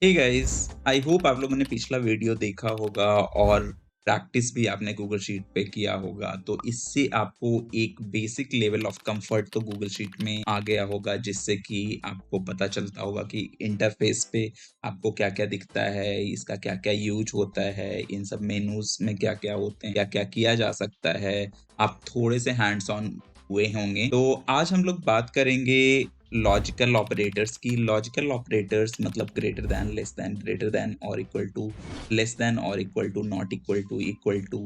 Hey guys, I hope आप लोगों ने पिछला वीडियो देखा होगा और प्रैक्टिस भी आपने गूगल शीट पे किया होगा। तो इससे आपको एक बेसिक लेवल ऑफ कंफर्ट तो गूगल शीट में आ गया होगा, जिससे कि आपको पता चलता होगा कि इंटरफेस पे आपको क्या-क्या दिखता है, इसका क्या-क्या यूज होता है, इन सब मेनूज में क्या-क्या होते हैं, क्या-क्या किया जा सकता है। आप थोड़े से हैंड्स ऑन हुए होंगे। तो आज हम लोग बात करेंगे लॉजिकल ऑपरेटर्स की। लॉजिकल ऑपरेटर्स मतलब ग्रेटर दैन और इक्वल टू, लेस दैन और equal to, not equal to.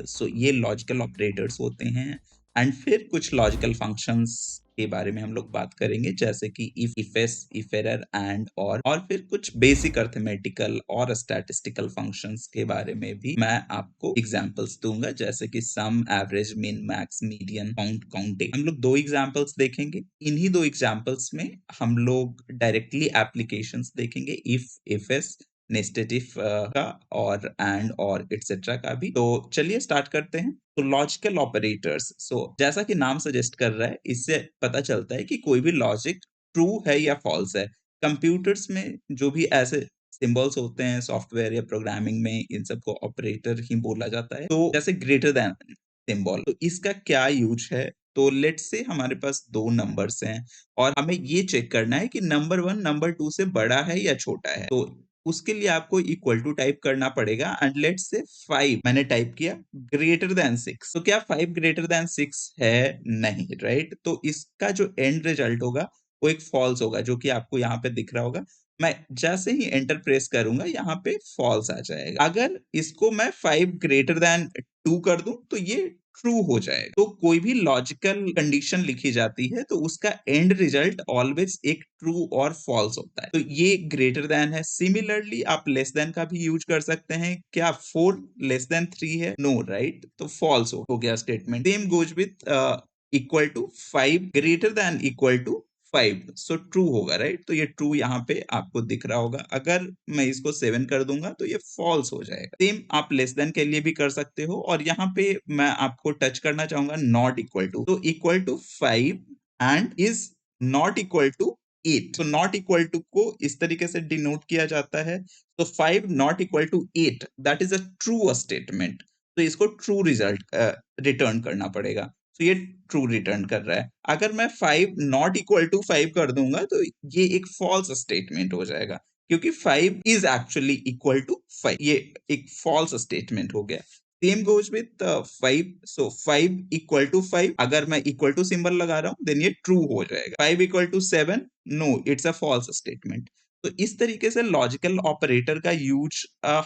So ये लॉजिकल ऑपरेटर्स होते हैं। एंड फिर कुछ लॉजिकल फंक्शंस के बारे में हम लोग बात करेंगे, जैसे कि if S, if error, and और फिर कुछ बेसिक अर्थमेटिकल और स्टैटिस्टिकल फंक्शंस के बारे में भी मैं आपको एग्जांपल्स दूंगा, जैसे कि सम, एवरेज, मिन, मैक्स, मीडियन, काउंटिंग। हम लोग दो एग्जांपल्स देखेंगे। इन्हीं दो एग्जांपल्स में हम लोग डायरेक्टली एप्लीकेशंस देखेंगे, इफ एस, नेस्टेड इफ का और एंड और एटसेट्रा का भी। तो चलिए स्टार्ट करते हैं। तो लॉजिकल ऑपरेटर्स, सो जैसा कि नाम सजेस्ट कर रहा है, इससे पता चलता है कि कोई भी लॉजिक ट्रू है या फॉल्स है। कंप्यूटर्स में जो भी ऐसे सिंबल्स होते हैं सॉफ्टवेयर या प्रोग्रामिंग में, इन सबको ऑपरेटर ही बोला जाता है। तो जैसे ग्रेटर देन सिंबल, तो इसका क्या यूज है? तो लेट्स से हमारे पास दो नंबर्स हैं और हमें ये चेक करना है कि नंबर 1 नंबर 2 से बड़ा है या छोटा है। तो उसके लिए आपको इक्वल टू टाइप करना पड़ेगा एंड लेट्स से 5 मैंने टाइप किया, ग्रेटर देन 6। तो क्या 5 ग्रेटर देन 6 है? नहीं, राइट? तो इसका जो एंड रिजल्ट होगा वो एक फॉल्स होगा, जो कि आपको यहाँ पे दिख रहा होगा। मैं जैसे ही एंटर प्रेस करूंगा, यहाँ पे फॉल्स आ जाएगा। अगर इसको मैं 5 ग्रेटर देन 2 कर दूं तो ये ट्रू हो जाएगा। तो कोई भी लॉजिकल कंडीशन लिखी जाती है तो उसका एंड रिजल्ट ऑलवेज एक ट्रू और फॉल्स होता है। तो ये ग्रेटर देन है। सिमिलरली आप लेस देन का भी यूज कर सकते हैं। क्या 4 लेस देन 3 है? No, right? तो फॉल्स हो गया statement. Same goes with equal to 5 greater than equal to 5, so true होगा, राइट? तो ये ट्रू यहाँ पे आपको दिख रहा होगा। अगर मैं इसको 7 कर दूंगा तो ये फॉल्स हो जाएगा। सेम आप लेस देन के लिए भी कर सकते हो। और यहाँ पे मैं आपको टच करना चाहूंगा नॉट इक्वल टू। तो equal to 5 and is not equal to 8। तो नॉट इक्वल टू को इस तरीके से डिनोट किया जाता है। तो 5 not equal to 8, that is a true statement. तो इसको ट्रू रिजल्ट रिटर्न करना पड़ेगा। तो ये ट्रू रिटर्न कर रहा है। अगर मैं 5 नॉट इक्वल टू 5 कर दूंगा तो ये एक फॉल्स स्टेटमेंट हो जाएगा, क्योंकि 5 इज एक्चुअली इक्वल टू 5। ये एक फॉल्स स्टेटमेंट हो गया। Same goes with 5। So 5 equal to 5, अगर मैं इक्वल टू सिंबल लगा रहा हूं देन ये ट्रू हो जाएगा। 5 equal to 7, no, it's a false statement. तो इस तरीके से लॉजिकल ऑपरेटर का यूज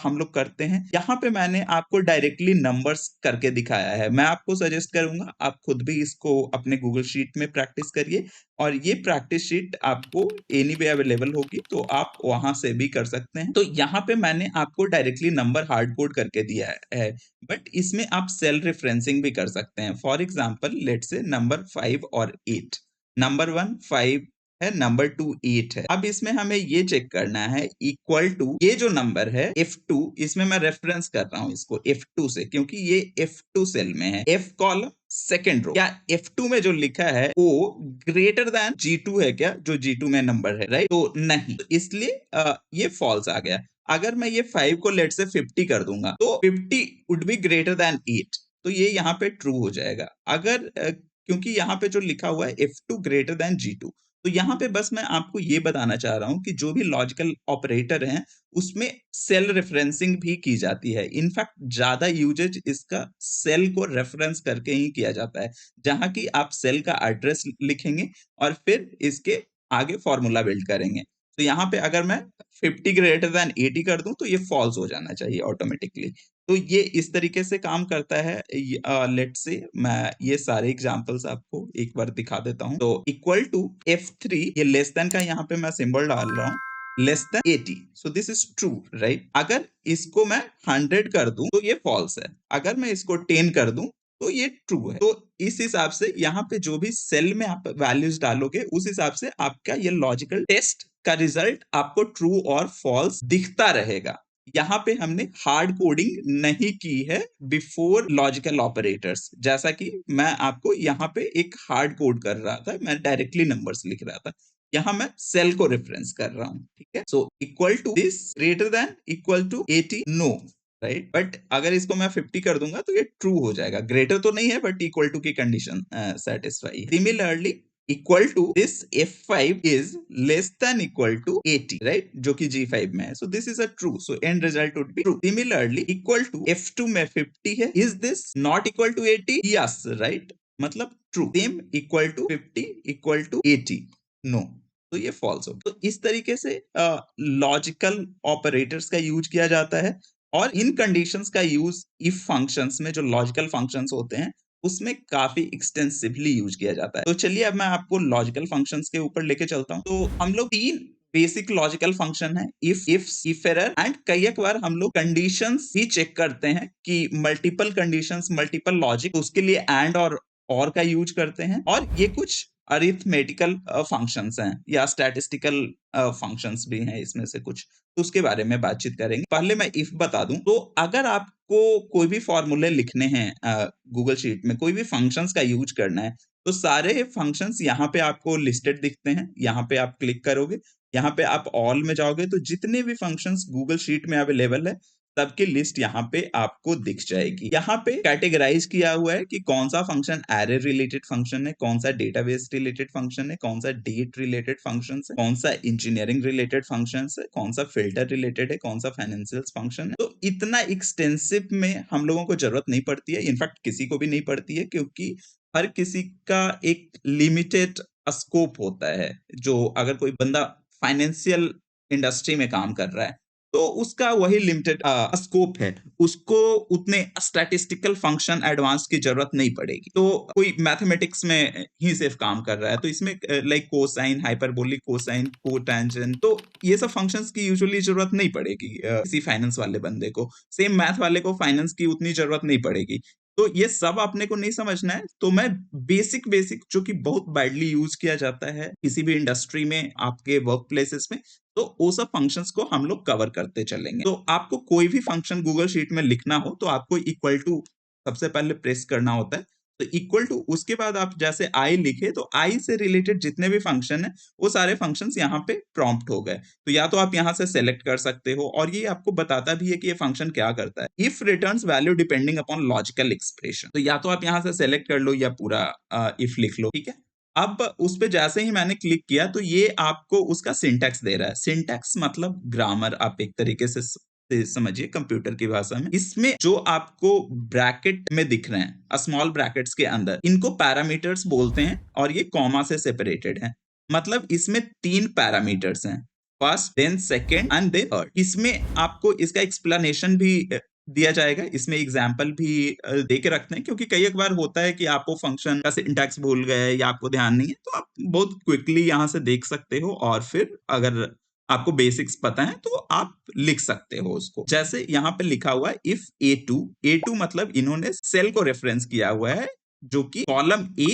हम लोग करते हैं। यहाँ पे मैंने आपको डायरेक्टली नंबर्स करके दिखाया है। मैं आपको सजेस्ट करूंगा आप खुद भी इसको अपने गूगल शीट में प्रैक्टिस करिए, और ये प्रैक्टिस शीट आपको एनीवे अवेलेबल होगी, तो आप वहां से भी कर सकते हैं। तो यहाँ पे मैंने आपको डायरेक्टली नंबर हार्ड कोड करके दिया है, बट इसमें आप सेल रेफरेंसिंग भी कर सकते हैं। For example let's say number 5 और 8, नंबर 1 5 है, नंबर 2 8 है। अब इसमें हमें ये चेक करना है इक्वल टू, ये जो नंबर है F2, इसमें मैं रेफरेंस कर रहा हूं इसको F2 से, क्योंकि ये F2 सेल में है। F column second row. क्या F2 में जो लिखा है वो ग्रेटर देन G2 है क्या, जो G2 में नंबर है, राइट? तो नहीं, तो इसलिए ये फॉल्स आ गया। अगर मैं ये 5 को लेट से 50 कर दूंगा तो 50 वुड बी ग्रेटर देन 8, तो ये यहाँ पे ट्रू हो जाएगा। अगर क्योंकि यहाँ पे जो लिखा हुआ है F2 ग्रेटर देन G2, तो यहाँ पे बस मैं आपको ये बताना चाह रहा हूं कि जो भी लॉजिकल ऑपरेटर हैं उसमें सेल रेफरेंसिंग भी की जाती है। इनफैक्ट ज्यादा यूजेज इसका सेल को रेफरेंस करके ही किया जाता है, जहां की आप सेल का एड्रेस लिखेंगे और फिर इसके आगे फॉर्मूला बिल्ड करेंगे। तो यहाँ पे अगर मैं 50 ग्रेटर देन 80 कर दूं तो ये फॉल्स हो जाना चाहिए ऑटोमेटिकली। तो ये इस तरीके से काम करता है। लेट्स से मैं ये सारे एग्जांपल्स आपको एक बार दिखा देता हूं। तो इक्वल टू F3, ये लेस देन का यहाँ पे मैं सिंबल डाल रहा हूँ, less than 80, so this is true, right? अगर इसको मैं 100 कर दूं तो ये फॉल्स है। अगर मैं इसको 10 कर दूं तो ये ट्रू है। तो इस हिसाब से यहाँ पे जो भी सेल में आप वैल्यूज डालोगे उस हिसाब से आपका ये लॉजिकल टेस्ट का रिजल्ट आपको ट्रू और फॉल्स दिखता रहेगा। यहाँ पे हमने हार्ड कोडिंग नहीं की है बिफोर लॉजिकल ऑपरेटर्स, जैसा कि मैं आपको यहाँ पे एक हार्ड कोड कर रहा था, मैं डायरेक्टली नंबर्स लिख रहा था। यहाँ मैं सेल को रेफरेंस कर रहा हूँ, ठीक है। So equal to this greater than equal to 80 no, right. But अगर इसको मैं 50 कर दूंगा तो ये ट्रू हो जाएगा। ग्रेटर तो नहीं है बट इक्वल टू की condition satisfy. Similarly equal to this F5 is less than equal to 80, right, जो कि G5 में है। So this is a true, so end result would be true. Similarly equal to F2 में 50 है, is this not equal to 80? Yes, right, मतलब true. Same equal to 50 equal to 80, no, तो ये false हो। तो इस तरीके से लॉजिकल ऑपरेटर्स का यूज किया जाता है और इन कंडीशंस का यूज इफ फंक्शंस में, जो लॉजिकल फंक्शंस होते हैं, उसमें काफी एक्सटेंसिवली यूज किया जाता है। तो चलिए अब मैं आपको लॉजिकल फंक्शंस के ऊपर लेके चलता हूँ। तो हम लोग 3 बेसिक लॉजिकल फंक्शन है, इफ एरर एंड कई एक बार हम लोग कंडीशंस भी चेक करते हैं कि मल्टीपल कंडीशंस, मल्टीपल लॉजिक, उसके लिए एंड और का यूज करते हैं। और ये कुछ अरिथमेटिकल फंक्शंस हैं या स्टैटिस्टिकल फंक्शंस भी हैं इसमें से कुछ, तो उसके बारे में बातचीत करेंगे। पहले मैं इफ बता दूं, तो अगर आपको कोई भी फॉर्मूले लिखने हैं गूगल शीट में, कोई भी फंक्शंस का यूज करना है, तो सारे फंक्शंस यहाँ पे आपको लिस्टेड दिखते हैं। यहाँ पे आप क्लिक करोगे, यहाँ पे आप ऑल में जाओगे तो जितने भी फंक्शंस गूगल शीट में अवेलेबल है सबकी लिस्ट यहाँ पे आपको दिख जाएगी। यहाँ पे कैटेगराइज किया हुआ है कि कौन सा फंक्शन एरे रिलेटेड फंक्शन है, कौन सा डेटाबेस रिलेटेड फंक्शन है, कौन सा डेट रिलेटेड फंक्शन है, कौन सा इंजीनियरिंग रिलेटेड फंक्शन है, कौन सा फिल्टर रिलेटेड है, कौन सा फाइनेंशियल फंक्शन है। तो इतना एक्सटेंसिव में हम लोगों को जरूरत नहीं पड़ती है, इनफैक्ट किसी को भी नहीं पड़ती है, क्योंकि हर किसी का एक लिमिटेड स्कोप होता है। जो अगर कोई बंदा फाइनेंशियल इंडस्ट्री में काम कर रहा है तो उसका वही लिमिटेड स्कोप है, उसको उतने स्टैटिस्टिकल फंक्शन एडवांस की जरूरत नहीं पड़ेगी। तो कोई मैथमेटिक्स में ही सिर्फ काम कर रहा है तो इसमें like cosine, hyperbolic, cosine, cotangent, तो ये सब फंक्शंस की यूजुअली जरूरत नहीं पड़ेगी किसी फाइनेंस वाले बंदे को। सेम मैथ वाले को फाइनेंस की उतनी जरूरत नहीं पड़ेगी। तो ये सब आपने को नहीं समझना है। तो मैं बेसिक बेसिक जो कि बहुत वाइडली यूज किया जाता है किसी भी इंडस्ट्री में, आपके वर्क प्लेसेस में, तो वो सब फंक्शंस को हम लोग कवर करते चलेंगे। तो आपको कोई भी फंक्शन गूगल शीट में लिखना हो तो आपको इक्वल टू सबसे पहले प्रेस करना होता है। तो इक्वल टू, उसके बाद आप जैसे आई लिखे तो आई से रिलेटेड जितने भी फंक्शन है वो सारे फंक्शंस यहाँ पे प्रॉम्प्ट हो गए। तो या तो आप यहाँ से सेलेक्ट कर सकते हो और ये आपको बताता भी है कि ये फंक्शन क्या करता है। If returns value depending upon logical expression, तो या तो आप यहाँ से सेलेक्ट कर लो या पूरा इफ लिख लो, ठीक है। अब उस पे जैसे ही मैंने क्लिक किया तो ये आपको उसका सिंटैक्स दे रहा है। सिंटैक्स मतलब ग्रामर, आप एक तरीके से समझिए कंप्यूटर की भाषा में। इसमें जो आपको ब्रैकेट में दिख रहे हैं, स्मॉल ब्रैकेट्स के अंदर, इनको पैरामीटर्स बोलते हैं और ये कॉमा से सेपरेटेड है। मतलब इसमें 3 पैरामीटर्स हैं, first, then second and then third. इसमें आपको इसका एक्सप्लेनेशन भी दिया जाएगा। इसमें एग्जाम्पल भी दे के रखते हैं, क्योंकि कई एक बार होता है कि आप वो फंक्शन का सिंटैक्स भूल गए या आपको ध्यान नहीं है, तो आप बहुत क्विकली यहाँ से देख सकते हो और फिर अगर आपको बेसिक्स पता है तो आप लिख सकते हो उसको। जैसे यहाँ पे लिखा हुआ है इफ A2 मतलब इन्होंने सेल को रेफरेंस किया हुआ है जो कि कॉलम A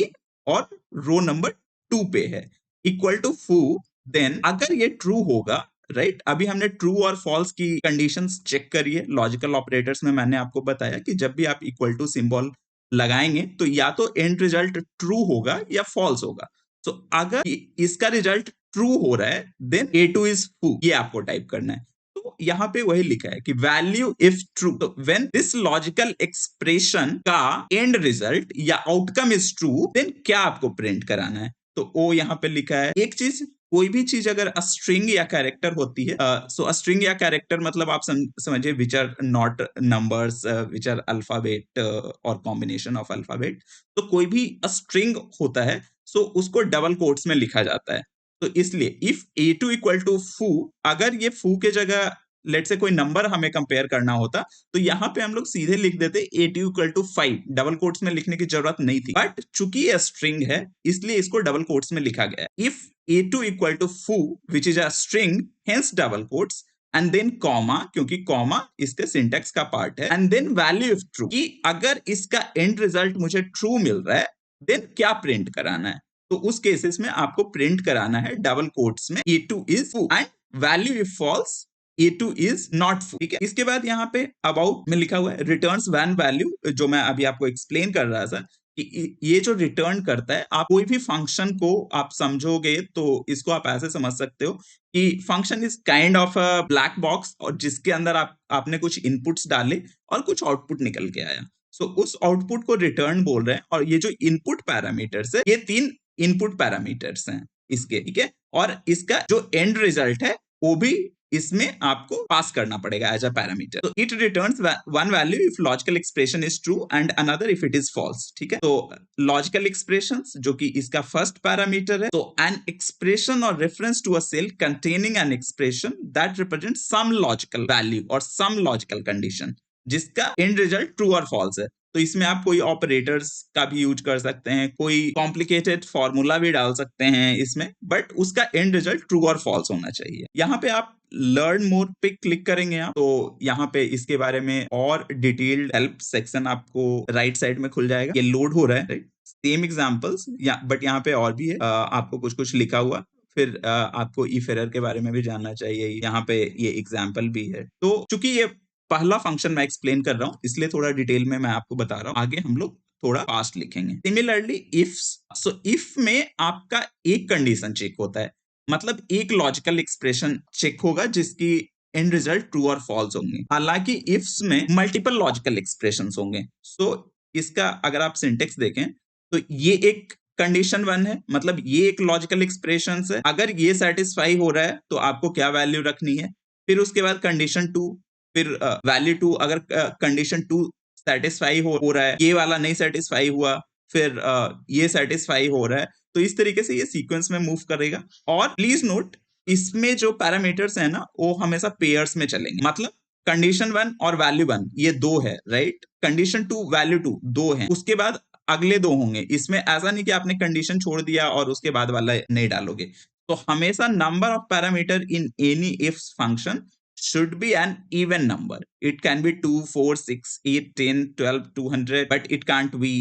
और रो नंबर 2 पे है, इक्वल टू फू, देन अगर ये ट्रू होगा, राइट। अभी हमने ट्रू और फॉल्स की कंडीशंस चेक करी है। लॉजिकल ऑपरेटर्स में मैंने आपको बताया कि जब भी आप इक्वल टू सिंबल लगाएंगे तो या तो एंड रिजल्ट ट्रू होगा या फॉल्स होगा। तो अगर इसका रिजल्ट ट्रू हो रहा है देन A2 इज ट्रू, ये आपको टाइप करना है। तो यहाँ पे वही लिखा है कि वैल्यू इफ ट्रू, तो व्हेन दिस लॉजिकल एक्सप्रेशन का एंड रिजल्ट या आउटकम इज ट्रू, देन क्या आपको प्रिंट कराना है। तो वो यहाँ पे लिखा है। एक चीज, कोई भी चीज अगर स्ट्रिंग या कैरेक्टर होती है, सो स्ट्रिंग या कैरेक्टर मतलब आप समझिए which are not numbers, which are alphabet और कॉम्बिनेशन ऑफ अल्फाबेट। तो कोई भी स्ट्रिंग होता है सो उसको डबल कोट्स में लिखा जाता है। तो इसलिए इफ A2 इक्वल टू फू, अगर ये फू के जगह लेट से कोई नंबर हमें कंपेयर करना होता तो यहाँ पे हम लोग सीधे लिख देते A2 equal to 5, double quotes में लिखने की जरूरत नहीं थी। बट चूंकि ये स्ट्रिंग है इसलिए इसको डबल कोट्स में लिखा गया है। If A2 equal to foo which is a string, hence double quotes, and then comma, क्योंकि comma इसके सिंटैक्स का पार्ट है, and then value if true, कि अगर इसका एंड रिजल्ट मुझे ट्रू मिल रहा है देन क्या प्रिंट कराना है। तो उस केसेस में आपको प्रिंट कराना है डबल कोट्स में A2 is foo and value if false A2 is not foo, ठीक है। इसके बाद यहाँ पे अबाउट में लिखा हुआ है रिटर्न्स वन वैल्यू, जो मैं अभी आपको एक्सप्लेन कर रहा था ये जो रिटर्न करता है, आप कोई भी फंक्शन को आप समझोगे तो इसको आप ऐसे समझ सकते हो कि function is kind of a black box, और जिसके अंदर आपने कुछ इनपुट्स डाले और कुछ आउटपुट निकल के आया। सो उस आउटपुट को रिटर्न बोल रहे हैं, और ये जो इनपुट पैरामीटर्स है, ये 3 इनपुट पैरामीटर्स हैं इसके, ठीक है। और इसका जो एंड रिजल्ट है वो भी इसमें आपको पास करना पड़ेगा एज अ पैरामीटर। तो it returns one value if logical expression is true and another if it is false, ठीक है। तो लॉजिकल एक्सप्रेशंस जो कि इसका फर्स्ट पैरामीटर है, तो एन एक्सप्रेशन और reference to a cell containing an expression that represent some logical value और सम लॉजिकल कंडीशन, जिसका एंड रिजल्ट ट्रू और फॉल्स है। तो इसमें आप कोई ऑपरेटर्स का भी यूज कर सकते हैं, कोई कॉम्प्लिकेटेड फॉर्मूला भी डाल सकते हैं इसमें, बट उसका एंड रिजल्ट ट्रू और फॉल्स होना चाहिए। यहाँ पे आप लर्न मोर पे क्लिक करेंगे आप, तो यहाँ पे इसके बारे में और डिटेल्ड हेल्प सेक्शन आपको राइट साइड में खुल जाएगा। ये लोड हो रहा है, राइट, सेम एग्जांपल्स, बट यहाँ पे और भी है, आपको कुछ कुछ लिखा हुआ। फिर आपको इफ एरर के बारे में भी जानना चाहिए, यहाँ पे ये एग्जाम्पल भी है। तो चूंकि ये पहला फंक्शन मैं एक्सप्लेन कर रहा हूँ, इसलिए थोड़ा डिटेल में मैं आपको बता रहा हूँ, आगे हम लोग थोड़ा फास्ट लिखेंगे। सिमिलरली इफ, सो इफ में आपका एक कंडीशन चेक होता है, मतलब एक लॉजिकल एक्सप्रेशन चेक होगा जिसकी एंड रिजल्ट ट्रू और फॉल्स होंगे। हालांकि इफ्स में मल्टीपल लॉजिकल एक्सप्रेशंस होंगे। सो इसका अगर आप सिंटेक्स देखें तो ये एक कंडीशन 1 है, मतलब ये एक लॉजिकल एक्सप्रेशन है, अगर ये सेटिस्फाई हो रहा है तो आपको क्या वैल्यू रखनी है। फिर उसके बाद कंडीशन 2, फिर वैल्यू 2, अगर कंडीशन 2 सेटिस्फाई हो रहा है, ये वाला नहीं सेटिस्फाई हुआ, फिर ये सेटिस्फाई हो रहा है, तो इस तरीके से ये सीक्वेंस में मूव करेगा। और प्लीज नोट, इसमें जो पैरामीटर्स है ना वो हमेशा पेयर्स में चलेंगे, मतलब कंडीशन 1 और वैल्यू 1 ये 2 है, राइट, कंडीशन 2 वैल्यू 2 2 है, उसके बाद अगले 2 होंगे। इसमें ऐसा नहीं कि आपने कंडीशन छोड़ दिया और उसके बाद वाला नहीं डालोगे। तो हमेशा number of parameter in any if function should be an even number. It can be 2, 4, 6, 8, 10, 12, 200, but it can't be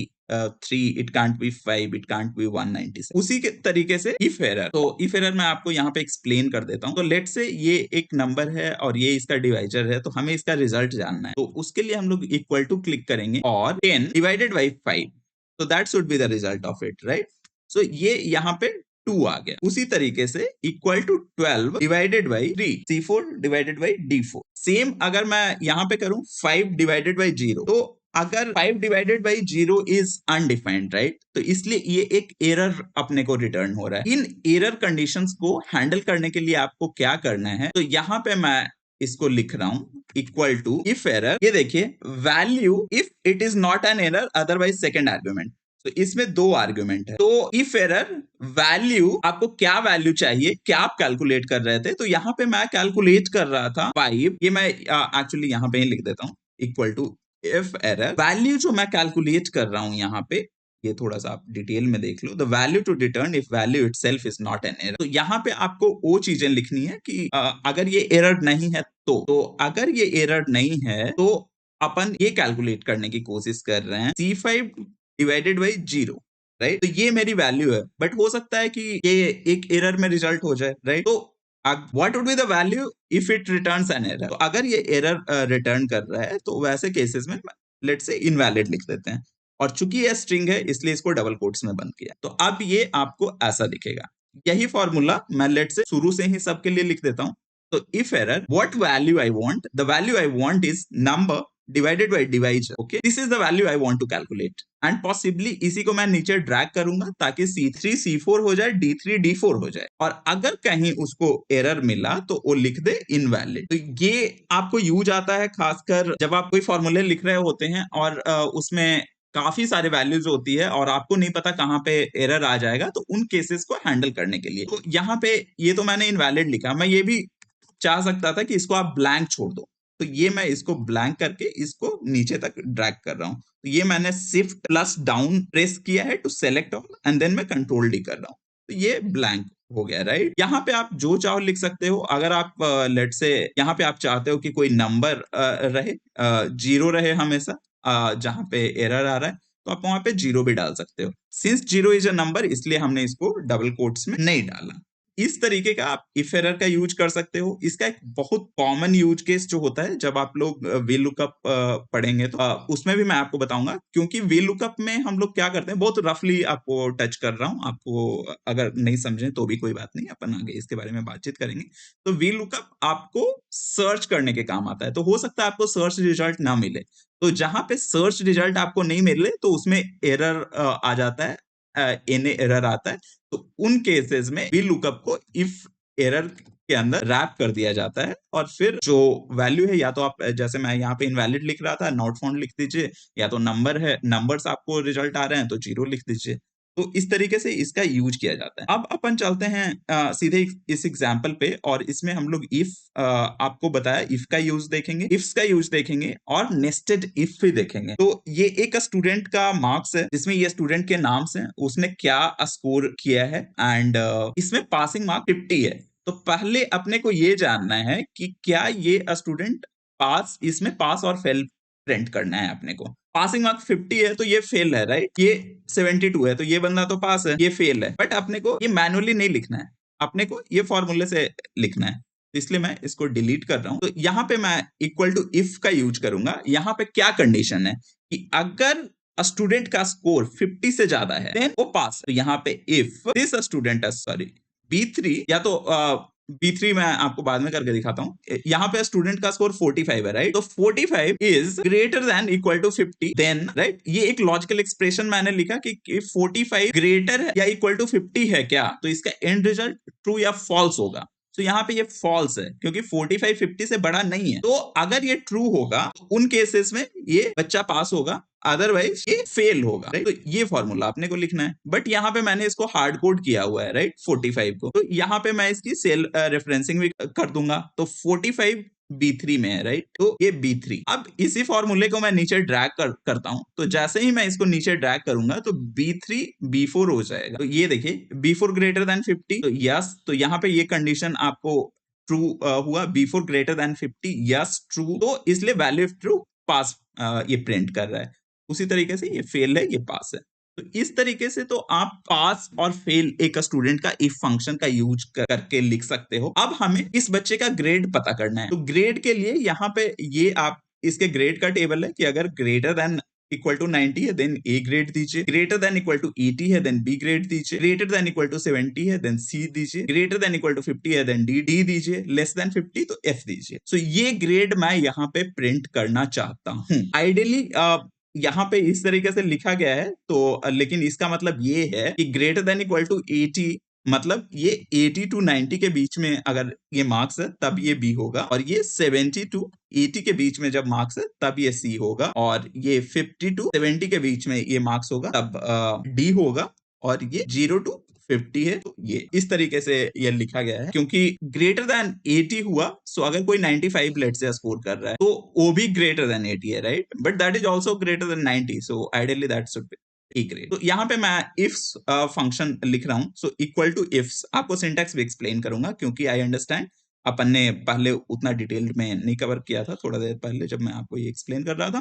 3, it can't be 5, it can't be 197. उसी के तरीके से if error, तो if error मैं आपको यहाँ पे एक्सप्लेन कर देता हूँ। तो लेट से ये एक नंबर है और ये इसका डिवाइजर है, तो हमें इसका रिजल्ट जानना है। तो उसके लिए हम लोग इक्वल टू क्लिक करेंगे और 10 डिवाइडेड बाई 5, तो that should be the result of it, right. So ये यहाँ पे 2 आ गया। उसी तरीके से equal to 12 divided by 3, C4 divided by D4। Same अगर मैं यहाँ पे करूं 5 डिवाइडेड बाई 0, तो अगर 5 divided by 0 is undefined, right, तो इसलिए ये एक एरर अपने को रिटर्न हो रहा है। इन एरर कंडीशंस को हैंडल करने के लिए आपको क्या करना है, तो यहाँ पे मैं इसको लिख रहा हूं इक्वल टू इफ एरर, ये देखिए value if it is not an error otherwise second argument. तो इसमें 2 आर्ग्यूमेंट है। तो इफ एरर वैल्यू, आपको क्या वैल्यू चाहिए, क्या आप कैलकुलेट कर रहे थे, तो यहाँ पे मैं कैलकुलेट कर रहा था 5, ये मैं एक्चुअली यहाँ पे ही लिख देता हूँ equal to if error value, जो मैं कैलकुलेट कर रहा हूँ यहाँ पे, ये थोड़ा सा आप डिटेल में देख लो, the value to return if value itself is not an error. तो यहाँ पे आपको वो चीजें लिखनी है कि अगर ये एरर नहीं है तो अगर ये एरर नहीं है तो अपन ये कैलकुलेट करने की कोशिश कर रहे हैं C5 डिवाइडेड बाई 0, राइट। तो ये मेरी वैल्यू है, बट हो सकता है कि ये एक एरर में रिजल्ट हो जाए, राइट। तो what would be the value if it returns N error, तो अगर ये एरर रिटर्न कर रहा है तो वैसे केसेस में लेट्स से इनवैलिड लिख देते हैं, और चूंकि ये स्ट्रिंग है इसलिए इसको डबल कोट्स में बंद किया। तो अब ये आपको ऐसा दिखेगा। यही फॉर्मूला मैं लेट से शुरू से ही सबके लिए लिख देता हूं। तो if error what value I want, the value I want is number divided by divisor, okay, this is the value I want to calculate, and possibly इसी को मैं नीचे ड्रैग करूंगा ताकि C3 C4 हो जाए, D3 D4 हो जाए, और अगर कहीं उसको एरर मिला तो वो लिख दे इनवैलिड। तो ये आपको यूज आता है खासकर जब आप कोई फॉर्मूले लिख रहे होते हैं और उसमें काफी सारे वैल्यूज होती है और आपको नहीं पता कहाँ पे एरर आ जाएगा, तो उन केसेस को हैंडल करने के लिए। तो यहाँ पे ये तो मैंने इनवैलिड लिखा, मैं ये भी चाह सकता था कि इसको आप ब्लैंक छोड़ दो, तो ये मैं इसको ब्लैंक करके इसको नीचे तक ड्रैग कर रहा हूं। तो ये मैंने शिफ्ट प्लस डाउन प्रेस किया है to select all, and then मैं कंट्रोल डी कर रहा हूं, तो ये ब्लैंक हो गया, राइट। यहाँ पे आप जो चाहो लिख सकते हो। अगर आप लेट से यहाँ पे आप चाहते हो कि कोई नंबर रहे, 0 रहे हमेशा, जहां पे एरर आ रहा है, तो आप वहां पे 0 भी डाल सकते हो। सिंस 0 इज अ नंबर, इसलिए हमने इसको डबल कोट्स में नहीं डाला। इस तरीके का आप इफ एरर का यूज कर सकते हो। इसका एक बहुत कॉमन यूज केस जो होता है जब आप लोग वी लुकअप पढ़ेंगे तो उसमें भी मैं आपको बताऊंगा, क्योंकि वी लुकअप में हम लोग क्या करते हैं, बहुत रफली आपको टच कर रहा हूं, आपको अगर नहीं समझे तो भी कोई बात नहीं, अपन आगे इसके बारे में बातचीत करेंगे। तो वी लुकअप आपको सर्च करने के काम आता है। तो हो सकता है आपको सर्च रिजल्ट ना मिले, तो जहां पे सर्च रिजल्ट आपको नहीं मिले तो उसमें एरर आ जाता है, एन एरर आता है। तो उन केसेस में वी लुकअप को इफ एरर के अंदर रैप कर दिया जाता है, और फिर जो वैल्यू है, या तो आप जैसे मैं यहाँ पे इनवैलिड लिख रहा था, नॉट फाउंड लिख दीजिए, या तो नंबर है, नंबर्स आपको रिजल्ट आ रहे हैं तो 0 लिख दीजिए। तो इस तरीके से इसका यूज किया जाता है। अब अपन चलते हैं सीधे इस एग्जाम्पल पे, और इसमें हम लोग इफ आपको बताया इफ का यूज देखेंगे, इफ्स का यूज देखेंगे, और नेस्टेड इफ भी देखेंगे। तो ये एक स्टूडेंट का मार्क्स है जिसमें ये स्टूडेंट के नाम से उसने क्या स्कोर किया है, एंड इसमें पासिंग मार्क 50 है। तो पहले अपने को ये जानना है कि क्या ये स्टूडेंट पास, इसमें पास और फेल प्रिंट करना है अपने को। पासिंग मार्क 50 है तो ये फेल है, राइट। ये 72 है तो ये बंदा तो पास है, ये फेल है। बट अपने को ये मैनुअली नहीं लिखना है, अपने को ये फॉर्मूले से लिखना है, इसलिए मैं इसको डिलीट कर रहा हूं। तो यहाँ पे मैं इक्वल टू इफ का यूज करूंगा। यहाँ पे क्या कंडीशन है कि अगर स्टूडेंट का स्कोर 50 से ज्यादा है देन वो पास। तो यहाँ पे if this student sorry B3, या तो B3 मैं आपको बाद में करके दिखाता हूँ। यहाँ पे स्टूडेंट का स्कोर 45 है, राइट। तो 45 is greater than equal to 50 then, right. ये एक लॉजिकल एक्सप्रेशन मैंने लिखा कि 45 ग्रेटर है या इक्वल टू 50 है क्या, तो इसका एंड रिजल्ट ट्रू या फॉल्स होगा। तो यहाँ पे ये फॉल्स है क्योंकि 45 50 से बड़ा नहीं है। तो अगर ये ट्रू होगा तो उन केसेस में ये बच्चा पास होगा, अदरवाइज ये फेल होगा, राइट। तो ये फॉर्मूला आपने को लिखना है। बट यहाँ पे मैंने इसको हार्ड कोड किया हुआ है, राइट, 45 को। तो यहाँ पे मैं इसकी सेल रेफरेंसिंग भी कर दूंगा। तो 45 B3 में है, राइट। तो ये B3। अब इसी फॉर्मूले को मैं नीचे ड्रैग करता हूं। तो जैसे ही मैं इसको नीचे ड्रैग करूंगा तो B3 B4 हो जाएगा। तो ये देखिए B4 ग्रेटर देन 50, तो यस। तो यहाँ पे ये कंडीशन आपको ट्रू हुआ, B4 greater than 50, yes true. तो इसलिए वैल्यू ट्रू पास ये प्रिंट कर रहा है। उसी तरीके से ये फेल है, ये पास है। तो इस तरीके से तो आप पास और फेल एक स्टूडेंट का इफ फंक्शन का यूज करके लिख सकते हो। अब हमें इस बच्चे का ग्रेड पता करना है। तो ग्रेड के लिए यहाँ पे ये आप इसके ग्रेड का टेबल है कि अगर ग्रेटर देन इक्वल टू 90 है देन ए ग्रेड दीजिए, ग्रेटर देन इक्वल टू 80 है देन बी ग्रेड दीजिए, ग्रेटर देन इक्वल टू 70 है देन सी दीजिए, ग्रेटर देन इक्वल टू 50 है देन डी दीजिए, लेस देन 50 तो एफ दीजिए। सो ये ग्रेड मैं यहाँ पे प्रिंट करना चाहता हूँ। आइडियली यहाँ पे इस तरीके से लिखा गया है, तो लेकिन इसका मतलब ये है कि ग्रेटर देन इक्वल टू 80, मतलब ये 80 टू 90 के बीच में अगर ये मार्क्स है तब ये बी होगा, और ये 70 टू 80 के बीच में जब मार्क्स है तब ये सी होगा, और ये 50 टू 70 के बीच में ये मार्क्स होगा तब डी होगा, और ये 0 टू 50 है। तो ये इस तरीके से ये लिखा गया है, क्योंकि ग्रेटर देन 80 हुआ, सो अगर कोई 95 लेट से स्कोर कर रहा है तो वो भी ग्रेटर देन 80 है, right. But that is also greater than 90, so ideally that should B grade. तो यहाँ पे मैं इफ्स फंक्शन लिख रहा हूँ। सो इक्वल टू इफ्स, आपको सिंटैक्स भी एक्सप्लेन करूंगा क्योंकि आई अंडरस्टैंड अपन ने पहले उतना डिटेल में नहीं कवर किया था, थोड़ा देर पहले जब मैं आपको ये एक्सप्लेन कर रहा था।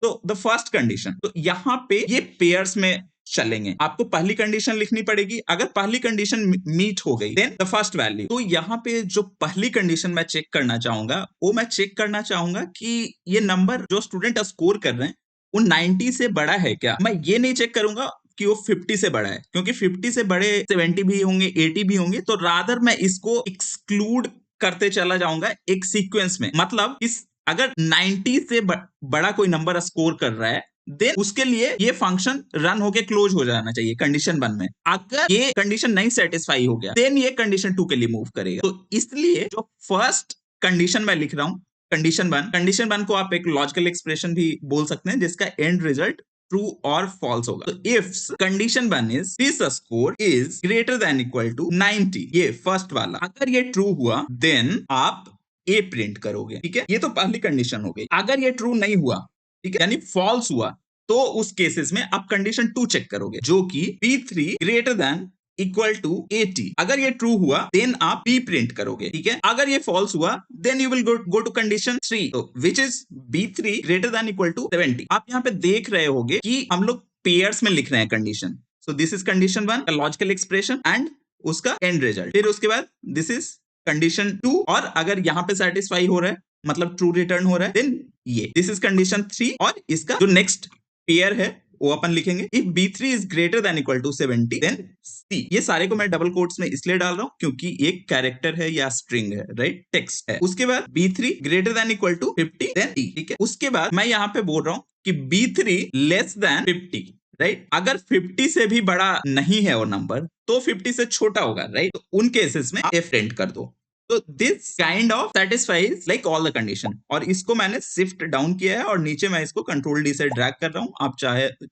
तो द फर्स्ट कंडीशन, तो यहाँ पे ये पेयर्स में चलेंगे। आपको पहली कंडीशन लिखनी पड़ेगी। अगर पहली कंडीशन मीट हो गई देन द फर्स्ट वैल्यू। तो यहाँ पे जो पहली कंडीशन मैं चेक करना चाहूंगा वो मैं चेक करना चाहूंगा कि ये नंबर जो स्टूडेंट स्कोर कर रहे हैं वो 90 से बड़ा है क्या। मैं ये नहीं चेक करूंगा कि वो 50 से बड़ा है, क्योंकि 50 से बड़े 70 भी होंगे, 80 भी होंगे। तो रादर मैं इसको एक्सक्लूड करते चला जाऊंगा एक सीक्वेंस में। मतलब इस अगर 90 से बड़ा कोई नंबर स्कोर कर रहा है देन उसके लिए ये फंक्शन रन होके क्लोज हो जाना चाहिए कंडीशन 1 में। अगर ये कंडीशन नहीं सेटिस्फाई हो गया देन ये कंडीशन 2 के लिए मूव करेगा। तो इसलिए जो फर्स्ट कंडीशन मैं लिख रहा हूं कंडीशन 1 को आप एक लॉजिकल एक्सप्रेशन भी बोल सकते हैं जिसका एंड रिजल्ट ट्रू और फॉल्स होगा। तो if condition 1 is this score is greater than equal to 90, ये फर्स्ट वाला, अगर ये ट्रू हुआ देन आप ए प्रिंट करोगे, ठीक है। ये तो पहली कंडीशन हो गई। अगर ये ट्रू नहीं हुआ, ठीक है, यानी फॉल्स हुआ, तो उस केसेस में आप कंडीशन 2 चेक करोगे जो कि B3 greater than equal to 80। अगर ये ट्रू हुआ देन आप B प्रिंट करोगे, ठीक है। अगर ये फॉल्स हुआ then you will go to condition 3, तो which is B3 greater than equal to 70। आप यहाँ पे देख रहे होगे कि हम लोग पेयर्स में लिख रहे हैं condition. So this is condition 1 logical expression, and उसका एंड रिजल्ट। फिर उसके बाद दिस इज कंडीशन 2, और अगर यहाँ पे सेटिस्फाई हो रहा है मतलब ट्रू रिटर्न हो रहा है, देन ये दिस इज कंडीशन 3, और इसका जो नेक्स्ट पेयर है वो अपन लिखेंगे if B3 is greater than equal to 70 then C। ये सारे को मैं डबल कोट्स में इसलिए डाल रहा हूं क्योंकि एक कैरेक्टर है या स्ट्रिंग है, राइट, टेक्स्ट है। उसके बाद B3 greater than equal to 50 then D, ठीक है। उसके बाद मैं यहाँ पे बोल रहा हूँ कि B3 लेस देन 50, राइट। अगर 50 से भी बड़ा नहीं है वो नंबर तो 50 से छोटा होगा, राइट। तो उन केसेस में F प्रिंट कर दो। तो this kind of satisfies like all the condition, और इसको मैंने शिफ्ट डाउन किया है और नीचे मैं इसको कंट्रोल डी से ड्रैग कर रहा हूं। आप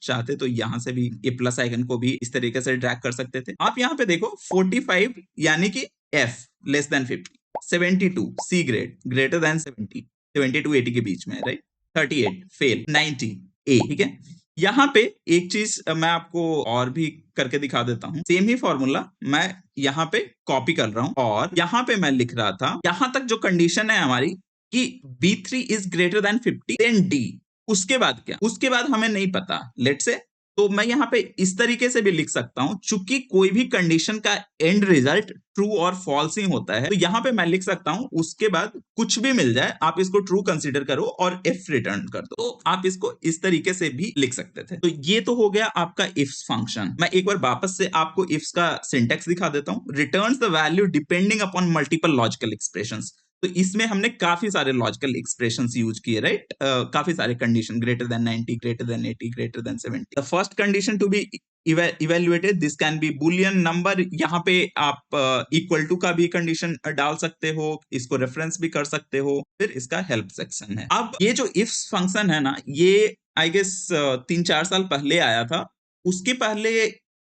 चाहते तो यहां से भी ये प्लस आइकन को भी इस तरीके से ड्रैग कर सकते थे। आप यहाँ पे देखो 45 यानी कि F less than 50, 72 C grade greater than 70, 70 to 80 के बीच में, राइट, 38 फेल, 90 A, ठीक है। यहाँ पे एक चीज मैं आपको और भी करके दिखा देता हूँ। सेम ही फॉर्मूला मैं यहाँ पे कॉपी कर रहा हूँ और यहाँ पे मैं लिख रहा था यहाँ तक जो कंडीशन है हमारी कि B3 is greater than 50 then D। उसके बाद क्या, उसके बाद हमें नहीं पता, लेट्स से। तो मैं यहाँ पे इस तरीके से भी लिख सकता हूं, चूंकि कोई भी कंडीशन का एंड रिजल्ट ट्रू और फॉल्स ही होता है, तो यहाँ पे मैं लिख सकता हूं उसके बाद कुछ भी मिल जाए आप इसको ट्रू कंसीडर करो और इफ रिटर्न कर दो। तो आप इसको इस तरीके से भी लिख सकते थे। तो ये तो हो गया आपका इफ फंक्शन। मैं एक बार वापस से आपको इफ्स का सिंटेक्स दिखा देता हूं। Returns the value depending upon multiple logical expressions. तो इसमें हमने काफी सारे लॉजिकल एक्सप्रेशंस यूज किए, राइट। काफी सारे condition, greater than 90, greater than 80, greater than 70। The first condition to be evaluated, this can be Boolean number. यहाँ पे आप इक्वल टू का भी कंडीशन डाल सकते हो, इसको रेफरेंस भी कर सकते हो। फिर इसका हेल्प सेक्शन है। अब ये जो इफ फंक्शन है ना, ये आई गेस 3-4 साल पहले आया था। उसके पहले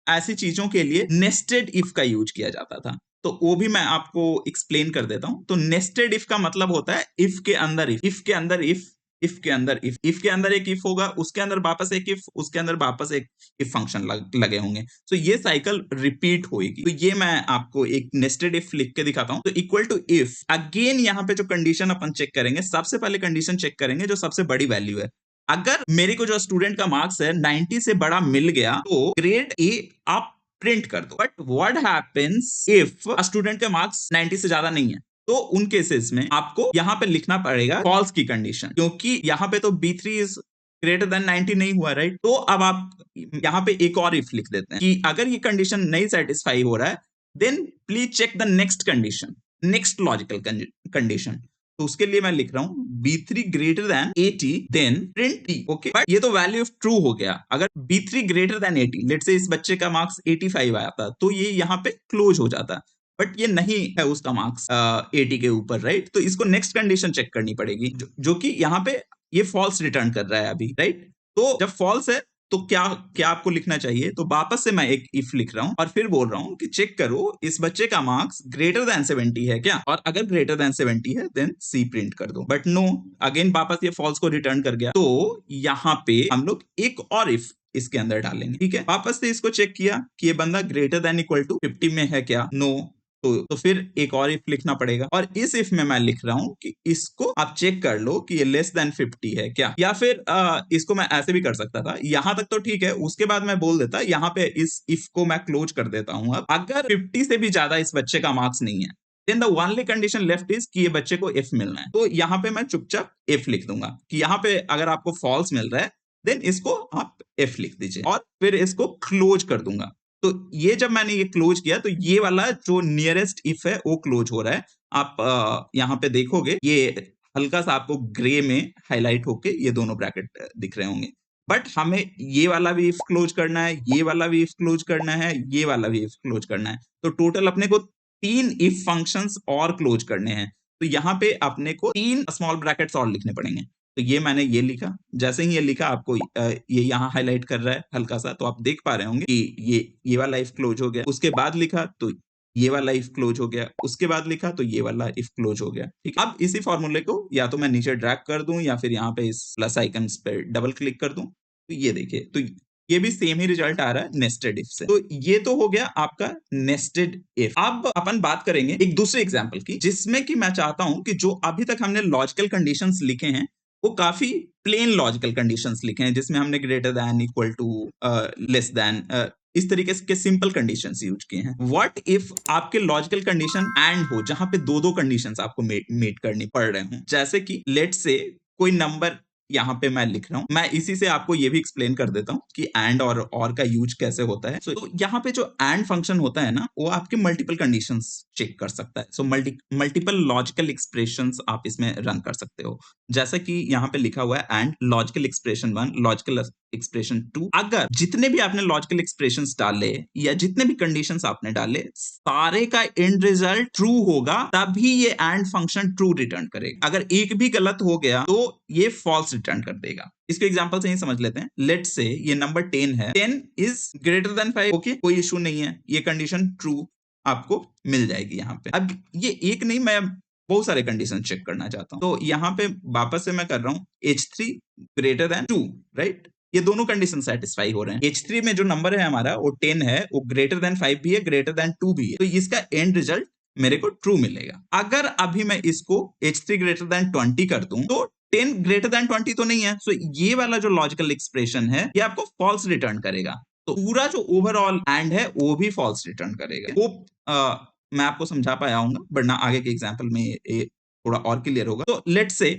ऐसी चीजों के लिए नेस्टेड इफ का यूज किया जाता था, तो वो भी मैं आपको एक्सप्लेन कर देता हूं। तो नेस्टेड इफ का मतलब होता है इफ के अंदर इफ, इफ के अंदर इफ, इफ के अंदर इफ, इफ के अंदर एक इफ होगा, उसके अंदर वापस एक इफ, उसके अंदर वापस एक इफ फंक्शन लगे होंगे। तो ये साइकिल रिपीट होगी। तो ये मैं आपको एक नेस्टेड इफ लिख के दिखाता हूं। तो इक्वल टू इफ, अगेन यहाँ पे जो कंडीशन अपन चेक करेंगे, सबसे पहले कंडीशन चेक करेंगे जो सबसे बड़ी वैल्यू है। अगर मेरे को जो स्टूडेंट का मार्क्स है 90 से बड़ा मिल गया तो ग्रेड ए आप प्रिंट कर दो। But what happens if student के मार्क्स 90 से ज्यादा नहीं है, तो उन केसेस में आपको यहाँ पे लिखना पड़ेगा फॉल्स की कंडीशन, क्योंकि यहाँ पे तो B3 इज ग्रेटर देन 90 नहीं हुआ, राइट। तो अब आप यहाँ पे एक और इफ लिख देते हैं कि अगर ये कंडीशन नहीं सेटिस्फाई हो रहा है then please check the next condition, next logical condition. तो उसके लिए मैं लिख रहा हूं B3 greater than 80 then print D, okay. But ये तो वैल्यू ऑफ ट्रू हो गया। अगर B3 greater than 80, let's say इस बच्चे का मार्क्स 85 आया था, तो ये यहाँ पे क्लोज हो जाता। बट ये नहीं है उसका मार्क्स 80 के ऊपर, राइट। तो इसको नेक्स्ट कंडीशन चेक करनी पड़ेगी, जो कि यहाँ पे ये फॉल्स रिटर्न कर रहा है अभी, राइट। तो जब फॉल्स है तो क्या क्या आपको लिखना चाहिए। तो वापस से मैं एक इफ लिख रहा हूं और फिर बोल रहा हूं कि चेक करो इस बच्चे का मार्क्स ग्रेटर देन 70 है क्या, और अगर ग्रेटर देन 70 है देन सी प्रिंट कर दो। बट नो, अगेन वापस ये फॉल्स को रिटर्न कर गया। तो यहाँ पे हम लोग एक और इफ इसके अंदर डालेंगे, ठीक है। वापस से इसको चेक किया कि ये बंदा ग्रेटर देन इक्वल टू 50 में है क्या, नो। तो फिर एक और इफ लिखना पड़ेगा, और इस इफ में मैं लिख रहा हूं कि इसको आप चेक कर लो कि ये लेस देन 50 है क्या। या फिर इसको मैं ऐसे भी कर सकता था, यहां तक तो ठीक है, उसके बाद मैं बोल देता यहाँ पे इस इफ को मैं क्लोज कर देता हूं। अब अगर 50 से भी ज्यादा इस बच्चे का मार्क्स नहीं है then the only condition left is कि ये बच्चे को इफ मिलना है। तो यहाँ पे मैं चुपचाप इफ लिख दूंगा कि यहाँ पे अगर आपको फॉल्स मिल रहा है देन इसको आप इफ लिख दीजिए और फिर इसको क्लोज कर दूंगा। तो ये जब मैंने ये क्लोज किया तो ये वाला जो नियरेस्ट इफ है वो क्लोज हो रहा है। आप यहाँ पे देखोगे ये हल्का सा आपको ग्रे में हाईलाइट होके ये दोनों ब्रैकेट दिख रहे होंगे। बट हमें ये वाला भी इफ क्लोज करना है, ये वाला भी इफ क्लोज करना है, ये वाला भी इफ क्लोज करना है। तो टोटल अपने को 3 इफ फंक्शंस और क्लोज करने हैं। तो यहाँ पे अपने को 3 स्मॉल ब्रैकेट्स और लिखने पड़ेंगे। तो ये मैंने ये लिखा, जैसे ही ये लिखा आपको ये यहाँ हाईलाइट कर रहा है हल्का सा, तो आप देख पा रहे होंगे कि ये वाला इफ क्लोज हो गया। उसके बाद लिखा तो ये वाला इफ क्लोज हो गया, उसके बाद लिखा तो ये वाला इफ क्लोज हो गया, ठीक है। अब इसी फॉर्मूले को या तो मैं नीचे ड्रैग कर दूं या फिर यहाँ पे इस प्लस आइकन पे डबल क्लिक कर दूं, तो ये देखिए, तो ये भी सेम ही रिजल्ट आ रहा है नेस्टेड इफ से। तो ये तो हो गया आपका नेस्टेड इफ। अब अपन बात करेंगे एक दूसरे एग्जांपल की, जिसमें कि मैं चाहता हूं कि जो अभी तक हमने लॉजिकल कंडीशंस लिखे हैं वो काफी प्लेन लॉजिकल कंडीशंस लिखे हैं, जिसमें हमने greater than, equal to, less than, इस तरीके के सिंपल कंडीशंस यूज किए हैं। व्हाट इफ आपके लॉजिकल कंडीशन एंड हो, जहां पे दो दो कंडीशंस आपको मीट करनी पड़ रहे हो, जैसे कि लेट्स से कोई नंबर यहाँ पे मैं लिख रहा हूं, मैं इसी से आपको ये भी एक्सप्लेन कर देता हूं कि एंड और का यूज कैसे होता है। तो यहाँ पे जो एंड फंक्शन होता है ना, वो आपके मल्टीपल कंडीशंस चेक कर सकता है। सो मल्टीपल लॉजिकल एक्सप्रेशंस आप इसमें रन कर सकते हो, जैसा कि यहाँ पे लिखा हुआ है and logical expression 1, logical expression 2। अगर जितने भी आपने लॉजिकल एक्सप्रेशंस डाले या जितने भी कंडीशंस आपने डाले, सारे का एंड रिजल्ट ट्रू होगा, तभी ये एंड फंक्शन ट्रू रिटर्न करेगा। अगर एक भी गलत हो गया तो ये फॉल्स रिटर्न कर देगा। इसको एग्जांपल से ही समझ लेते हैं। लेट्स से ये नंबर 10 है, 10 इज ग्रेटर देन 5। ओके, कोई इशू नहीं है, ये कंडीशन ट्रू आपको मिल जाएगी यहाँ पे। अब ये एक नहीं, मैं बहुत सारे कंडीशन चेक करना चाहता हूं। तो यहाँ पे वापस से मैं कर रहा हूँ H3 ग्रेटर देन 2, राइट। ये दोनों कंडीशन सेटिस्फाई हो रहे हैं। H3 में जो नंबर है हमारा वो 10 है, वो ग्रेटर देन 5 भी है, ग्रेटर देन 2 भी है, तो इसका एंड रिजल्ट मेरे को ट्रू मिलेगा। अगर अभी मैं इसको H3 ग्रेटर देन 20 कर दूं तो 10 ग्रेटर देन 20 तो नहीं है, सो ये वाला जो लॉजिकल एक्सप्रेशन है ये आपको फॉल्स रिटर्न करेगा। तो पूरा जो ओवरऑल एंड है वो भी फॉल्स रिटर्न करेगा। होप मैं आपको समझा पाया हूँ, वरना आगे के एग्जाम्पल में ये थोड़ा और क्लियर होगा। तो लेट्स से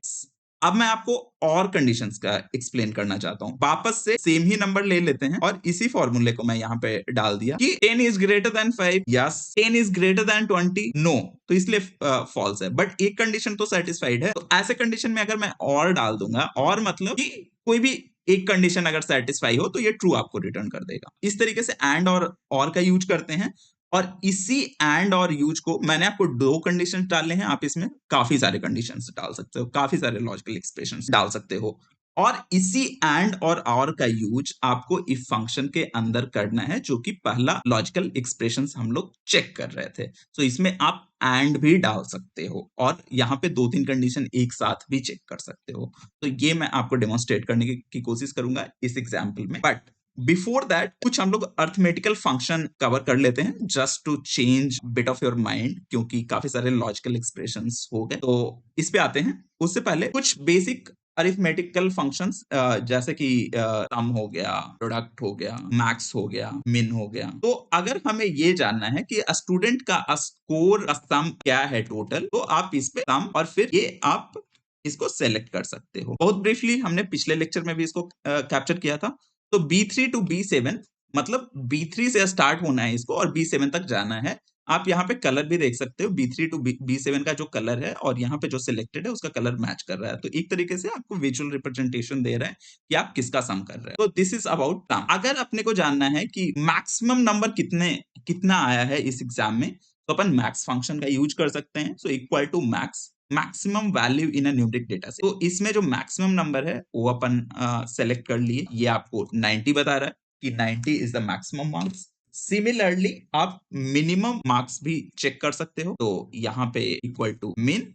अब मैं आपको और कंडीशंस का एक्सप्लेन करना चाहता हूं। वापस से सेम ही नंबर ले लेते हैं और इसी फॉर्मूले को मैं यहाँ पे डाल दिया कि 10 is greater than 5, yes. 10 is greater than 20, no, तो इसलिए फॉल्स है। बट एक कंडीशन तो सेटिस्फाइड है। तो ऐसे कंडीशन में अगर मैं और डाल दूंगा, और मतलब कि कोई भी एक कंडीशन अगर सेटिस्फाई हो तो ये ट्रू आपको रिटर्न कर देगा। इस तरीके से एंड और का यूज करते हैं। और इसी एंड और यूज को मैंने आपको दो कंडीशंस डाले हैं, आप इसमें काफी सारे कंडीशंस डाल सकते हो, काफी सारे लॉजिकल एक्सप्रेशंस डाल सकते हो। और इसी एंड और का यूज आपको इफ फंक्शन के अंदर करना है, जो कि पहला लॉजिकल एक्सप्रेशंस हम लोग चेक कर रहे थे। तो इसमें आप एंड भी डाल सकते हो और यहाँ पे 2-3 कंडीशन एक साथ भी चेक कर सकते हो। तो ये मैं आपको डेमोन्स्ट्रेट करने की कोशिश करूंगा इस एग्जाम्पल में। बट बिफोर दैट कुछ हम लोग अर्थमेटिकल फंक्शन कवर कर लेते हैं, just to change bit of your mind, क्योंकि काफी सारे लॉजिकल एक्सप्रेशंस हो गए। तो इस पे आते हैं। उससे पहले कुछ बेसिक अरिथमेटिकल फंक्शंस, जैसे कि सम हो गया, प्रोडक्ट हो गया, मैक्स हो गया, मिन हो गया। तो अगर हमें ये जानना है कि स्टूडेंट का स्कोर का सम क्या है टोटल, तो आप इस पे सम और फिर ये आप इसको सेलेक्ट कर सकते हो। बहुत ब्रीफली हमने पिछले लेक्चर में भी इसको कैप्चर किया था। तो B3 टू B7, मतलब B3 से स्टार्ट होना है इसको और B7 तक जाना है। आप यहाँ पे कलर भी देख सकते हो, B3 टू B7 का जो कलर है और यहाँ पे जो सिलेक्टेड है उसका कलर मैच कर रहा है। तो एक तरीके से आपको विजुअल रिप्रेजेंटेशन दे रहा है कि आप किसका सम कर रहे हैं। तो दिस इज अबाउट सम। अगर अपने को जानना है कि मैक्सिमम नंबर कितना आया है इस एग्जाम में, तो अपन मैक्स फंक्शन का यूज कर सकते हैं। So equal to max maximum value in a numeric data set. तो इसमें जो मैक्सिमम नंबर है वो अपन सेलेक्ट कर लिए। ये आपको 90 बता रहा है कि 90 is the maximum marks. Similarly आप मिनिमम मार्क्स भी चेक कर सकते हो। तो यहाँ पे इक्वल टू मिन,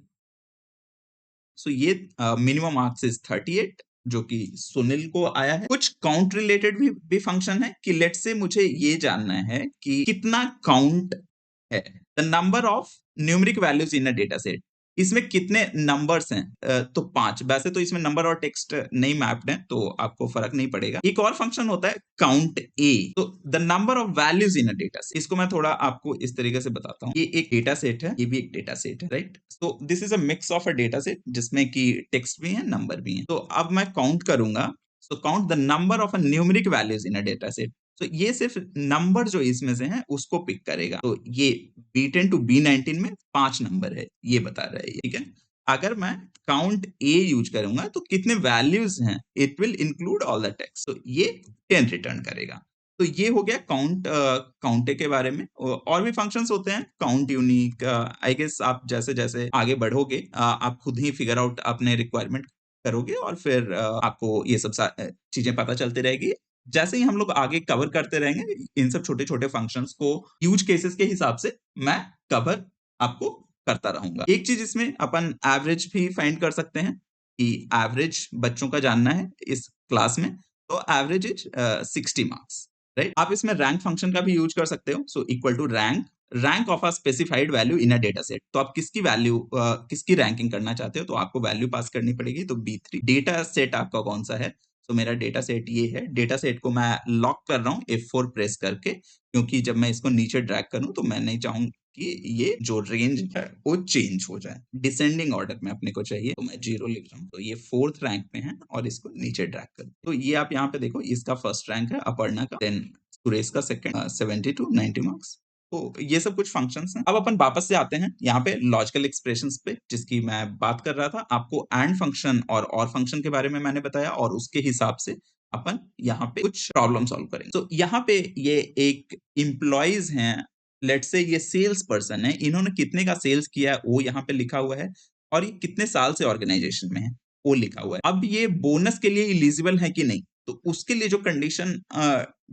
सो ये मिनिमम मार्क्स इज 38, जो कि सुनील को आया है। कुछ काउंट रिलेटेड भी फंक्शन है कि लेट से मुझे ये जानना है कि कितना काउंट है, the number of numeric values in a data set. इसमें कितने नंबर्स हैं, तो 5। वैसे तो इसमें नंबर और टेक्स्ट नहीं मैप्ड है, तो आपको फर्क नहीं पड़ेगा। एक और फंक्शन होता है काउंट ए, तो the number of values in a data set. इसको मैं थोड़ा आपको इस तरीके से बताता हूँ। ये एक डेटा सेट है, ये भी एक डेटा सेट है, right. So this is a mix of a data set जिसमें कि टेक्स्ट भी है, नंबर भी है। तो अब मैं काउंट करूंगा। So count the number of a numeric values in a data set. तो ये सिर्फ नंबर जो इसमें से हैं उसको पिक करेगा। तो ये B10 टू B19 में 5 नंबर है, ये बता रहा है, ठीक है। अगर मैं काउंट ए यूज करूंगा तो कितने वैल्यूज हैं, it will include all the text, तो ये 10 रिटर्न करेगा। तो ये हो गया काउंट के बारे में। और भी फंक्शंस होते हैं, काउंट यूनिक। आई गेस आप जैसे जैसे आगे बढ़ोगे आप खुद ही फिगर आउट अपने रिक्वायरमेंट करोगे और फिर आपको ये सब चीजें पता चलती रहेगी। जैसे ही हम लोग आगे कवर करते रहेंगे इन सब छोटे छोटे फंक्शंस को, यूज केसेस के हिसाब से मैं कवर आपको करता रहूंगा। एक चीज इसमें अपन एवरेज भी फाइंड कर सकते हैं कि एवरेज बच्चों का जानना है इस क्लास में, तो एवरेज इज 60 मार्क्स, राइट। आप इसमें रैंक फंक्शन का भी यूज कर सकते हो। So equal to rank of a specified value in a data set. तो आप किसकी वैल्यू किसकी रैंकिंग करना चाहते हो, तो आपको वैल्यू पास करनी पड़ेगी। तो B3 डेटा सेट आपका कौन सा है, तो मेरा डेटा सेट ये है। डेटा सेट को मैं लॉक कर रहा हूँ F4 प्रेस करके, क्योंकि जब मैं इसको नीचे ड्रैग करूँ तो मैं नहीं चाहूंगा कि ये जो रेंज है वो चेंज हो जाए। डिसेंडिंग ऑर्डर में अपने को चाहिए, तो मैं 0 लिख रहा हूँ। तो ये 4th रैंक में है और इसको नीचे ड्रैग कर, तो ये आप यहाँ पे देखो, इसका फर्स्ट रैंक है अपर्णा का, देन सुरेश का सेकंड, 72 90 मार्क्स। तो ये सब कुछ फंक्शंस हैं। अब अपन वापस से आते हैं यहाँ पे लॉजिकल एक्सप्रेशंस पे, जिसकी मैं बात कर रहा था। आपको एंड फंक्शन और फंक्शन के बारे में मैंने बताया, और उसके हिसाब से अपन यहाँ पे कुछ प्रॉब्लम सॉल्व करेंगे। तो यहाँ पे ये एक एम्प्लॉइज हैं, लेट्स से ये सेल्स पर्सन है, इन्होंने कितने का सेल्स किया है वो यहाँ पे लिखा हुआ है, और ये कितने साल से ऑर्गेनाइजेशन में है वो लिखा हुआ है। अब ये बोनस के लिए इलिजिबल है कि नहीं, तो उसके लिए जो कंडीशन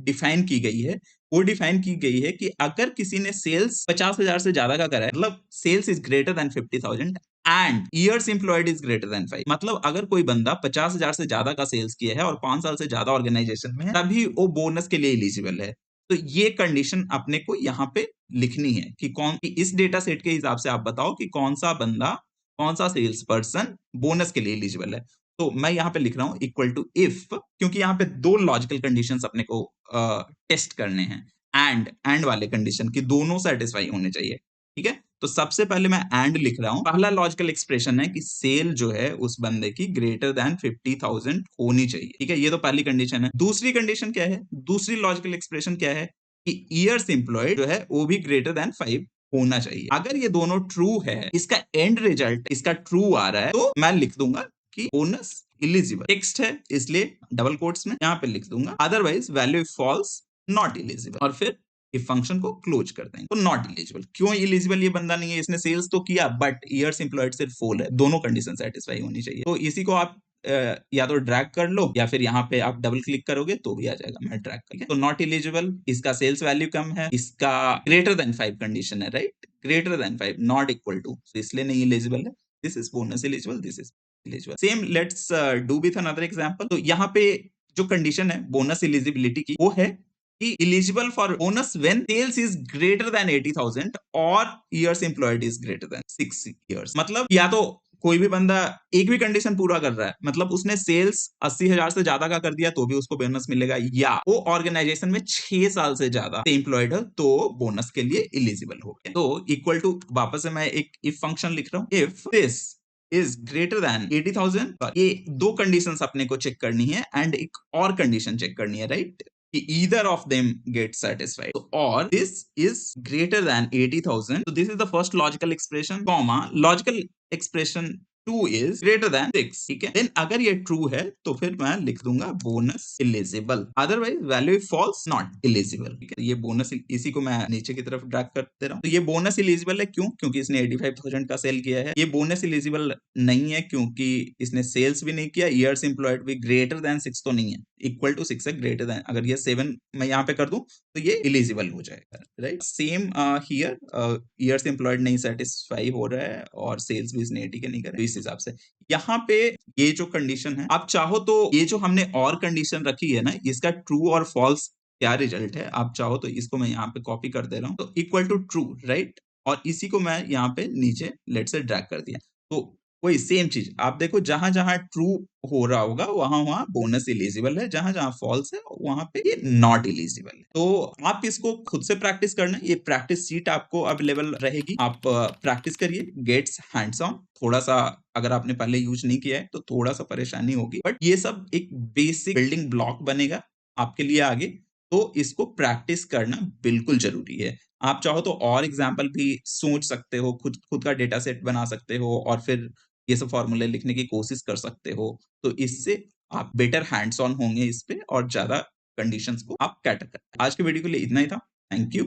डिफाइन की गई है वो डिफाइन की गई है कि अगर किसी ने सेल्स 50,000 से ज्यादा का करा है, मतलब sales is greater than 50,000 and years employed is greater than 5, मतलब अगर कोई बंदा 50,000 से ज्यादा का सेल्स किया है और 5 साल से ज्यादा ऑर्गेनाइजेशन में है, तभी वो बोनस के लिए एलिजिबल है। तो ये कंडीशन अपने को यहाँ पे लिखनी है कि इस डेटा सेट के हिसाब से आप बताओ कि कौन सा बंदा, कौन सा सेल्स पर्सन बोनस के लिए एलिजिबल है। तो मैं यहाँ पे लिख रहा हूं इक्वल टू इफ, क्योंकि यहाँ पे दो लॉजिकल कंडीशंस अपने को टेस्ट करने हैं, एंड वाले कंडीशन की दोनों सेटिस्फाई होने चाहिए। ठीक है, तो सबसे पहले मैं एंड लिख रहा हूं। पहला लॉजिकल एक्सप्रेशन है कि सेल जो है उस बंदे की ग्रेटर देन 50,000 होनी चाहिए। ठीक है, ये तो पहली कंडीशन है। दूसरी कंडीशन क्या है, दूसरी लॉजिकल एक्सप्रेशन क्या है कि ईयर्स एम्प्लॉयड जो है वो भी ग्रेटर देन 5 होना चाहिए। अगर ये दोनों ट्रू है, इसका एंड रिजल्ट इसका ट्रू आ रहा है, तो मैं लिख दूंगा कि बोनस इलिजिबल। टेक्स्ट है इसलिए डबल कोट्स में यहाँ पे लिख दूंगा, otherwise value false not eligible, और फिर इस फंक्शन को क्लोज कर देंगे। तो नॉट इलिजिबल, क्यों इलिजिबल? ये बंदा नहीं है, इसने सेल्स तो किया बट ईयर्स एम्प्लॉयड सिर्फ फुल है। दोनों कंडीशन सेटिस्फाई होनी चाहिए। तो इसी को आप या तो ड्रैग कर लो या फिर यहाँ पे आप डबल क्लिक करोगे तो भी आ जाएगा। मैं ड्रैग करके, तो नॉट इलिजिबल, इसका सेल्स वैल्यू कम है, इसका ग्रेटर देन 5 कंडीशन है, right, greater than 5 not equal to, इसलिए नहीं इलिजिबल है। This is bonus eligible, this is eligible. Same let's do with another example. तो यहाँ पे जो कंडीशन है बोनस इलिजिबिलिटी की, वो है कि eligible for bonus when sales is greater than 80,000 और years employed is greater than 6 years. मतलब या तो कोई भी बंदा एक भी कंडीशन पूरा कर रहा है, मतलब उसने सेल्स 80,000 से ज्यादा का कर दिया तो भी उसको बोनस मिलेगा, या वो ऑर्गेनाइजेशन में 6 साल से ज्यादा एम्प्लॉयड है तो बोनस के लिए इलिजिबल हो गया। तो इक्वल टू, वापस से मैं एक इफ फंक्शन लिख रहा हूं, if this is greater than 80,000, ये दो कंडीशंस अपने को चेक करनी है एंड एक और कंडीशन चेक करनी है, right, either of them gets satisfied. So, or this is greater than 80,000. So this is the first logical expression, comma, logical expression 2 is greater than 6. ठीक है, देन अगर ये ट्रू है तो फिर मैं लिख दूंगा bonus eligible, otherwise value false not eligible. ठीक है, ये बोनस, इसी को मैं नीचे की तरफ ड्रैग कर दे रहा हूँ। तो ये बोनस इलिजिबल है, क्यों? क्योंकि इसने 85,000 का सेल किया है। ये बोनस इलिजिबल नहीं है क्योंकि इसने सेल्स भी नहीं किया, ईयर्स एम्प्लॉयड भी ग्रेटर देन 6 तो नहीं है, इक्वल टू 6 है, ग्रेटर देन, अगर ये 7 मैं यहाँ पे कर दूं तो ये इलिजिबल हो जाएगा, right. Same here, years employed नहीं सेटिस्फाई हो रहा है और सेल्स भी इसने 80 के नहीं करे, इस हिसाब से यहाँ पे ये जो कंडीशन है, आप चाहो तो ये जो हमने और कंडीशन रखी है ना, इसका ट्रू और फॉल्स क्या रिजल्ट है, आप चाहो तो इसको मैं यहाँ पे कॉपी कर दे रहा हूँ, तो इक्वल टू ट्रू, राइट, और इसी को मैं यहाँ पे नीचे लेट से ड्रैग कर दिया। तो वही सेम चीज आप देखो, जहां जहां ट्रू हो रहा होगा वहां वहां बोनस इलिजिबल है, जहां जहां फॉल्स है वहां पे ये नॉट इलिजिबल है। तो आप इसको खुद से प्रैक्टिस करना, ये प्रैक्टिस सीट आपको अवेलेबल रहेगी, आप प्रैक्टिस करिए, गेट्स हैंड्स ऑन। थोड़ा सा अगर आपने पहले यूज नहीं किया है तो थोड़ा सा परेशानी होगी, बट ये सब एक बेसिक बिल्डिंग ब्लॉक बनेगा आपके लिए आगे, तो इसको प्रैक्टिस करना बिल्कुल जरूरी है। आप चाहो तो और एग्जाम्पल भी सोच सकते हो, खुद खुद का डेटा सेट बना सकते हो और फिर ये सब फॉर्मूले लिखने की कोशिश कर सकते हो, तो इससे आप बेटर हैंड्स ऑन होंगे इस पे और ज्यादा कंडीशंस को आप कैटर कर। आज के वीडियो के लिए इतना ही था। Thank you.